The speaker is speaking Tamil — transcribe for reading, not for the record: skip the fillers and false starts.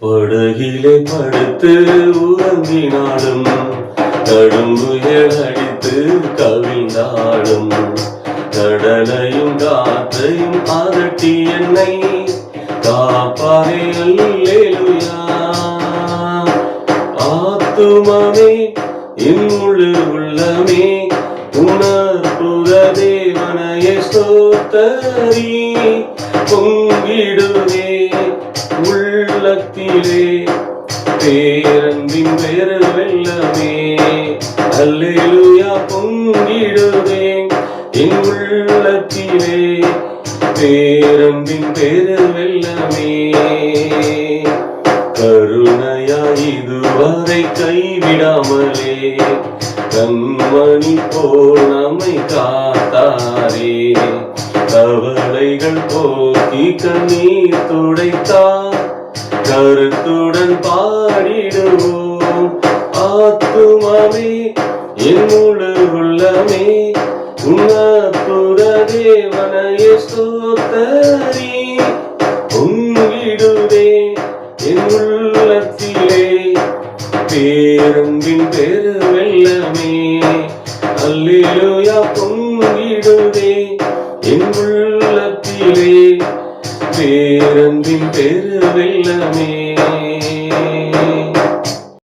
படகிலே படுத்து உறங்கினாலும் கடும் புயல் அடித்து கவிழ்ந்தாலும் கடலையும் காற்றையும் அதட்டி என்னை காப்பாரே அல்லேலூயா. ஆத்துமமே என் முழு உள்ளமே உணர்வுற தேவனையே ஸ்தோத்தரி. பொங்கிடுவே உள்ளத்திலே பேரன்பின் பெரு வெள்ளமே அல்லேலூயா. பொங்கிடுவே என் உள்ளத்திலே பேரன்பின் பெரு வெள்ளமே. கருணையா இதுவரை கைவிடாமலே கண்மணி போல் நம்மை காத்தாரே. கவலைகள் போக்கி கண்ணீர் துடைத்தார் கருத்துடன் பாடிடுவோம். ஆத்துமாவே என் முழு உள்ளமே உன்னத்துர தேவனையே ஸ்தோத்தரி. பொங்கிடுதே என் உள்ளத்திலே பேரன்பின் பெரு வெள்ளமே அல்லேலூயா. பொங்கிடுதே என் உள்ளத்திலே பேரன்பின் பெரு வெள்ளமே.